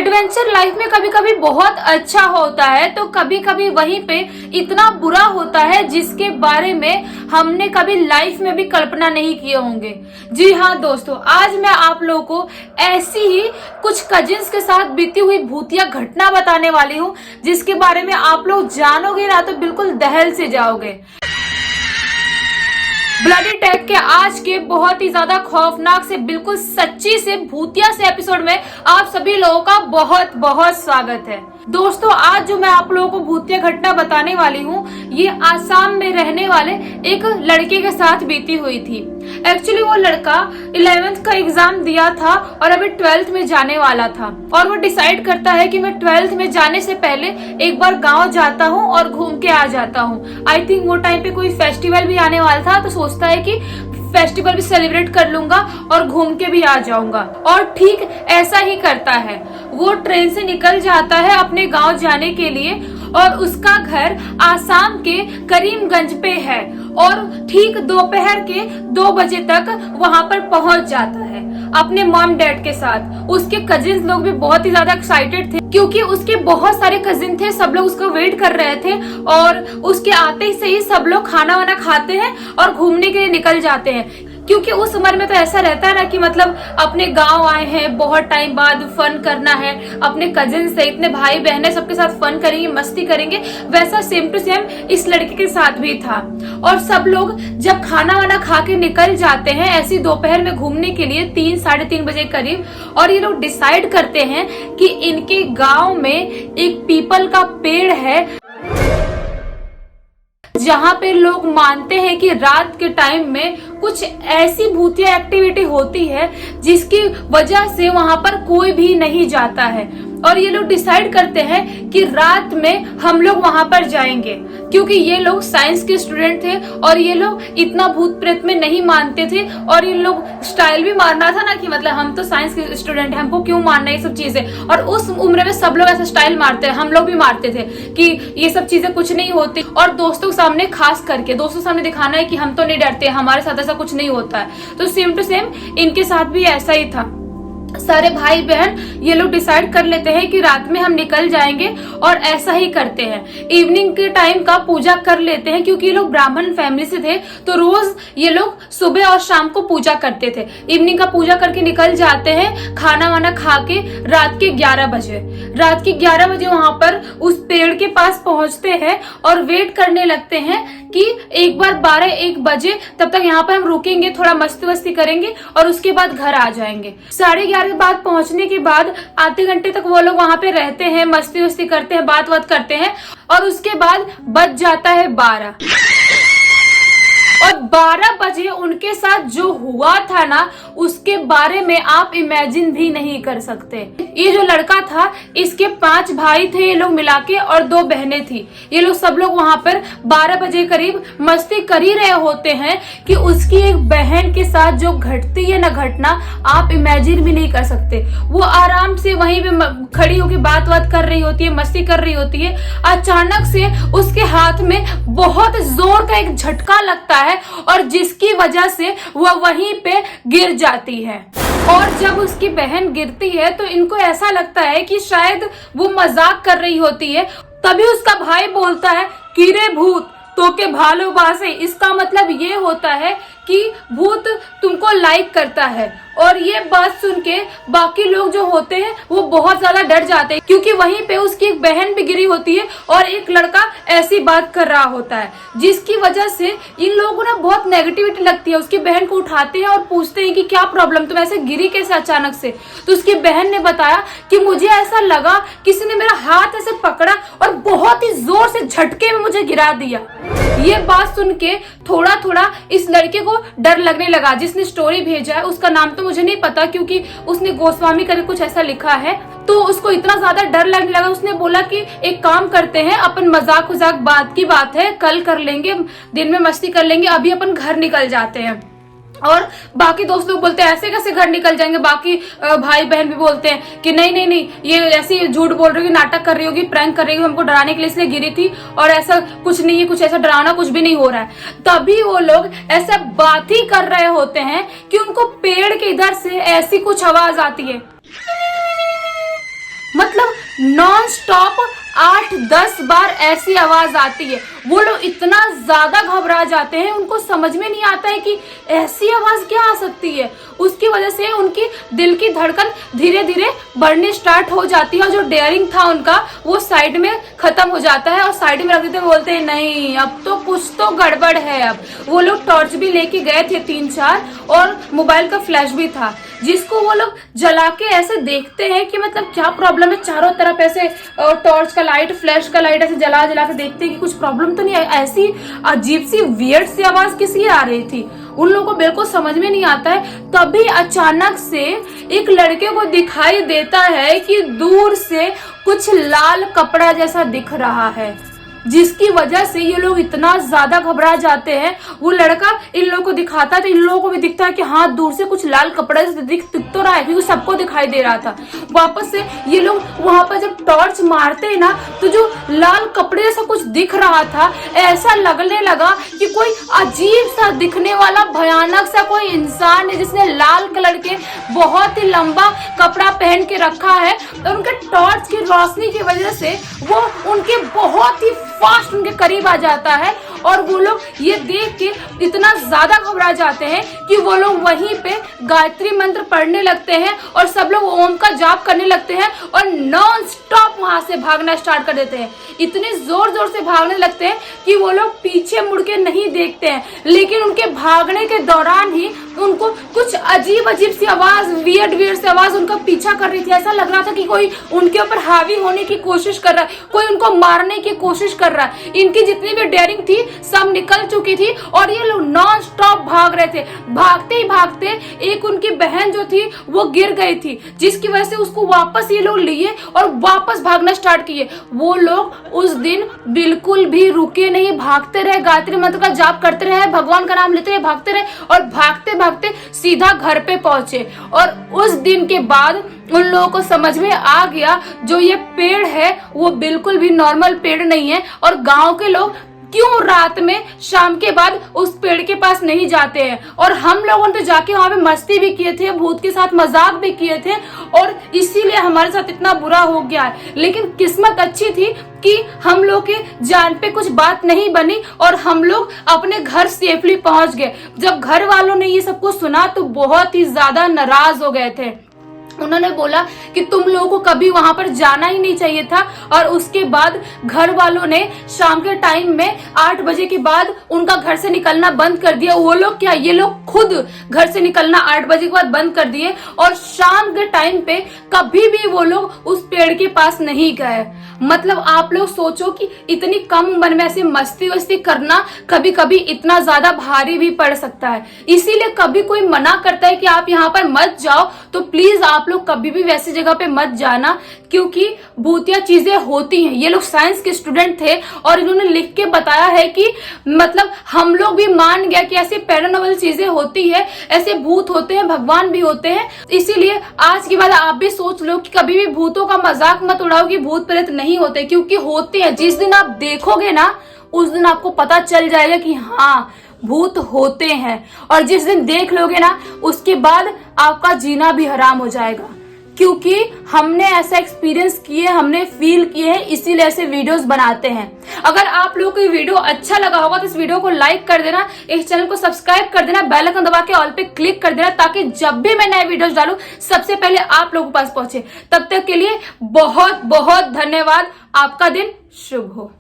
Adventure life में कभी कभी बहुत अच्छा होता है तो कभी कभी वहीं पे इतना बुरा होता है जिसके बारे में हमने कभी लाइफ में भी कल्पना नहीं किए होंगे। जी हाँ दोस्तों, आज मैं आप लोगों को ऐसी ही कुछ कजिन्स के साथ बीती हुई भूतिया घटना बताने वाली हूँ जिसके बारे में आप लोग जानोगे ना तो बिल्कुल दहल से जाओगे। ब्लडी टैग के आज के बहुत ही ज्यादा खौफनाक से बिल्कुल सच्ची से भूतिया से एपिसोड में आप सभी लोगों का बहुत बहुत स्वागत है। दोस्तों, आज जो मैं आप लोगों को भूतिया घटना बताने वाली हूँ ये आसाम में रहने वाले एक लड़के के साथ बीती हुई थी। एक्चुअली वो लड़का 11th का एग्जाम दिया था और अभी 12th में जाने वाला था और वो डिसाइड करता है कि मैं 12th में जाने से पहले एक बार गांव जाता हूँ और घूम के आ जाता हूँ। आई थिंक वो टाइम पे कोई फेस्टिवल भी आने वाला था तो सोचता है कि फेस्टिवल भी सेलिब्रेट कर लूंगा और घूम के भी आ जाऊंगा, और ठीक ऐसा ही करता है। वो ट्रेन से निकल जाता है अपने गांव जाने के लिए और उसका घर आसाम के करीमगंज पे है और ठीक दोपहर के 2 बजे तक वहां पर पहुंच जाता है अपने मॉम डैड के साथ। उसके कजिन्स लोग भी बहुत ही ज्यादा एक्साइटेड थे क्योंकि उसके बहुत सारे कजिन थे, सब लोग उसका वेट कर रहे थे और उसके आते से ही सब लोग खाना वाना खाते हैं और घूमने के लिए निकल जाते हैं। क्योंकि उस उम्र में तो ऐसा रहता है ना कि मतलब अपने गांव आए हैं, बहुत टाइम बाद फन करना है, अपने कजिन से इतने भाई बहन है सबके साथ फन करेंगे, मस्ती करेंगे। वैसा सेम टू सेम इस लड़के के साथ भी था। और सब लोग जब खाना वाना खा के निकल जाते हैं ऐसी दोपहर में घूमने के लिए 3 साढ़े 3 बजे करीब, और ये लोग डिसाइड करते हैं कि इनके गांव में एक पीपल का पेड़ है जहाँ पे लोग मानते हैं कि रात के टाइम में कुछ ऐसी भूतिया एक्टिविटी होती है जिसकी वजह से वहां पर कोई भी नहीं जाता है। और ये लोग डिसाइड करते हैं कि रात में हम लोग वहां पर जाएंगे क्योंकि ये लोग साइंस के स्टूडेंट थे और ये लोग इतना भूत प्रेत में नहीं मानते थे। और ये लोग स्टाइल भी मारना था ना कि मतलब हम तो साइंस के स्टूडेंट हैं, हमको क्यों मानना ये सब चीजें। और उस उम्र में सब लोग ऐसा स्टाइल मारते हैं, हम लोग भी मारते थे कि ये सब चीजें कुछ नहीं होती। और दोस्तों के सामने, खास करके दोस्तों के सामने दिखाना है कि हम तो नहीं डरते, हमारे साथ ऐसा कुछ नहीं होता है। तो सेम टू सेम इनके साथ भी ऐसा ही था। सारे भाई बहन ये लोग डिसाइड कर लेते हैं कि रात में हम निकल जाएंगे और ऐसा ही करते हैं। इवनिंग के टाइम का पूजा कर लेते हैं क्योंकि ये लोग ब्राह्मण फैमिली से थे तो रोज ये लोग सुबह और शाम को पूजा करते थे। इवनिंग का पूजा करके निकल जाते हैं खाना वाना खा के रात के 11 बजे वहां पर उस पेड़ के पास पहुंचते हैं और वेट करने लगते हैं कि एक बार 12-1 बजे तब तक यहाँ पर हम रुकेंगे, थोड़ा मस्ती वस्ती करेंगे और उसके बाद घर आ जाएंगे। 11:30 के बाद पहुंचने के बाद आधे घंटे तक वो लोग वहां पे रहते हैं, मस्ती वस्ती करते हैं, बात करते हैं और उसके बाद बज जाता है 12 और 12 बजे उनके साथ जो हुआ था ना उसके बारे में आप इमेजिन भी नहीं कर सकते। ये जो लड़का था इसके 5 भाई थे ये लोग मिला के और 2 बहनें थी। ये लोग सब लोग वहां पर 12 बजे करीब मस्ती कर ही रहे होते हैं कि उसकी एक बहन के साथ जो घटती है ना घटना आप इमेजिन भी नहीं कर सकते। वो आराम से वहीं पे खड़ी होकर बात कर रही होती है, मस्ती कर रही होती है। अचानक से उसके हाथ में बहुत जोर का एक झटका लगता है और जिसकी वजह से वह वहीं पे गिर जाती है। और जब उसकी बहन गिरती है तो इनको ऐसा लगता है कि शायद वो मजाक कर रही होती है। तभी उसका भाई बोलता है कि रे भूत तो के भालो बासे। इसका मतलब ये होता है कि भूत तुमको लाइक करता है। और ये बात सुन के बाकी लोग जो होते हैं वो बहुत ज्यादा डर जाते हैं क्योंकि वहीं पे उसकी एक बहन भी गिरी होती है और एक लड़का ऐसी बात कर रहा होता है जिसकी वजह से इन लोगों को ना बहुत नेगेटिविटी लगती है। उसकी बहन को उठाते हैं और पूछते हैं कि क्या प्रॉब्लम, तुम ऐसे गिरी कैसे अचानक से। तो उसकी बहन ने बताया कि मुझे ऐसा लगा किसी ने मेरा हाथ ऐसे पकड़ा और बहुत ही जोर से झटके में मुझे गिरा दिया। ये बात सुन के थोड़ा थोड़ा इस लड़के को डर लगने लगा। जिसने स्टोरी भेजा है उसका नाम तो मुझे नहीं पता क्योंकि उसने गोस्वामी करके कुछ ऐसा लिखा है। तो उसको इतना ज्यादा डर लगने लगा, उसने बोला कि एक काम करते हैं, अपन मजाक बात की बात है, कल कर लेंगे, दिन में मस्ती कर लेंगे, अभी अपन घर निकल जाते हैं। और बाकी दोस्त लोग बोलते हैं ऐसे कैसे घर निकल जाएंगे। बाकी भाई बहन भी बोलते हैं कि नहीं ये ऐसी झूठ बोल रही होगी, नाटक कर रही होगी, प्रैंक कर रही होगी, हमको डराने के लिए इसलिए गिरी थी और ऐसा कुछ नहीं है, कुछ ऐसा डरावना कुछ भी नहीं हो रहा है। तभी वो लोग ऐसा बात ही कर रहे होते हैं कि उनको पेड़ के इधर से ऐसी कुछ आवाज आती है। नॉन स्टॉप 8-10 बार ऐसी आवाज आती है। वो लोग इतना ज्यादा घबरा जाते हैं, उनको समझ में नहीं आता है कि ऐसी आवाज क्या आ सकती है। उसकी वजह से उनकी दिल की धड़कन धीरे धीरे बढ़नी स्टार्ट हो जाती है और जो डेयरिंग था उनका वो साइड में खत्म हो जाता है और साइड में रख देते हैं। बोलते हैं नहीं अब तो कुछ तो गड़बड़ है। अब वो लोग टॉर्च भी लेके गए थे 3-4 और मोबाइल का फ्लैश भी था, जिसको वो लोग जला के ऐसे देखते हैं कि मतलब क्या प्रॉब्लम है। चारों तरफ ऐसे टॉर्च का लाइट, फ्लैश का लाइट ऐसे जला जला के देखते हैं कि कुछ प्रॉब्लम तो नहीं है। ऐसी अजीब सी वियर्ड सी आवाज किसकी आ रही थी, उन लोगों को बिल्कुल समझ में नहीं आता है। तभी अचानक से एक लड़के को दिखाई देता है कि दूर से कुछ लाल कपड़ा जैसा दिख रहा है, जिसकी वजह से ये लोग इतना ज्यादा घबरा जाते हैं। वो लड़का इन लोगों को दिखाता है तो इन लोगों को भी दिखता है कि हाँ दूर से कुछ लाल कपड़ा दिख तो रहा है, क्योंकि सबको दिखाई दे रहा था। वापस से ये लोग वहां पर जब टॉर्च मारते हैं ना तो जो लाल कपड़े जैसा कुछ दिख रहा था, ऐसा लगने लगा कि कोई अजीब सा दिखने वाला भयानक सा कोई इंसान है जिसने लाल कलर के बहुत ही लंबा कपड़ा पहन के रखा है और उनके टॉर्च की रोशनी की वजह से वो उनके बहुत ही फास्ट उनके करीब आ जाता है। और वो लोग ये देख के इतना ज्यादा घबरा जाते हैं कि वो लोग वहीं पे गायत्री मंत्र पढ़ने लगते हैं और सब लोग ओम का जाप करने लगते हैं और नॉन स्टॉप वहां से भागना स्टार्ट कर देते हैं। इतने जोर जोर से भागने लगते हैं कि वो लोग पीछे मुड़ के नहीं देखते हैं, लेकिन उनके भागने के दौरान ही उनको कुछ अजीब अजीब सी आवाज, वियर्ड सी आवाज उनका पीछा कर रही थी। ऐसा लग रहा था कि कोई उनके ऊपर हावी होने की कोशिश कर रहा है, कोई उनको मारने की कोशिश कर रहा है। इनकी जितनी भी डेयरिंग थी सब निकल चुकी थी और ये लोग नॉन स्टॉप भाग रहे थे। भागते ही भागते एक उनकी बहन जो थी वो गिर गई थी, जिसकी वजह से उसको वापस ये लोग लिए और वापस भागना स्टार्ट किए। वो लोग उस दिन बिल्कुल भी रुके नहीं, भागते रहे, गायत्री मंत्र का जाप करते रहे, भगवान का नाम लेते रहे, भागते रहे और भागते भागते सीधा घर पे पहुंचे। और उस दिन के बाद उन लोगों को समझ में आ गया जो ये पेड़ है वो बिल्कुल भी नॉर्मल पेड़ नहीं है और गांव के लोग क्यों रात में शाम के बाद उस पेड़ के पास नहीं जाते हैं। और हम लोगों ने तो जाके वहां पे मस्ती भी किए थे, भूत के साथ मजाक भी किए थे और इसीलिए हमारे साथ इतना बुरा हो गया है। लेकिन किस्मत अच्छी थी कि हम लोग के जान पे कुछ बात नहीं बनी और हम लोग अपने घर सेफली पहुंच गए। जब घर वालों ने ये सब कुछ सुना तो बहुत ही ज्यादा नाराज हो गए थे। उन्होंने बोला कि तुम लोगों को कभी वहां पर जाना ही नहीं चाहिए था। और उसके बाद घर वालों ने शाम के टाइम में 8 बजे के बाद उनका घर से निकलना बंद कर दिया। वो लोग क्या, ये लोग खुद घर से निकलना 8 बजे के बाद बंद कर दिए और शाम के टाइम पे कभी भी वो लोग उस पेड़ के पास नहीं गए। मतलब आप लोग सोचो कि इतनी कम उम्र में ऐसी मस्ती वस्ती करना कभी कभी इतना ज्यादा भारी भी पड़ सकता है। इसीलिए कभी कोई मना करता है कि आप यहाँ पर मत जाओ तो प्लीज आप लोग कभी भी वैसी जगह पे मत जाना, क्योंकि भूतिया चीजें होती हैं। ये लोग साइंस के स्टूडेंट थे और इन्होंने लिख के बताया है कि मतलब हम लोग भी मान गया कि ऐसी पैरानॉर्मल चीजें होती है, ऐसे भूत होते हैं, भगवान भी होते हैं। इसीलिए आज के बाद आप भी सोच लो कि कभी भी भूतों का मजाक मत उड़ाओ कि भूत प्रेत नहीं होते, क्योंकि होते हैं। जिस दिन आप देखोगे ना उस दिन आपको पता चल जाएगा कि हाँ भूत होते हैं, और जिस दिन देख लोगे ना उसके बाद आपका जीना भी हराम हो जाएगा। क्योंकि हमने ऐसा एक्सपीरियंस किए, हमने फील किए हैं, इसीलिए ऐसे वीडियोस बनाते हैं। अगर आप लोगों को ये वीडियो अच्छा लगा होगा तो इस वीडियो को लाइक कर देना, इस चैनल को सब्सक्राइब कर देना, बेल आइकन दबा के ऑल पे क्लिक कर देना, ताकि जब भी मैं नए वीडियोस डालूं सबसे पहले आप लोगों के पास पहुंचे। तब तक के लिए बहुत बहुत धन्यवाद। आपका दिन शुभ हो।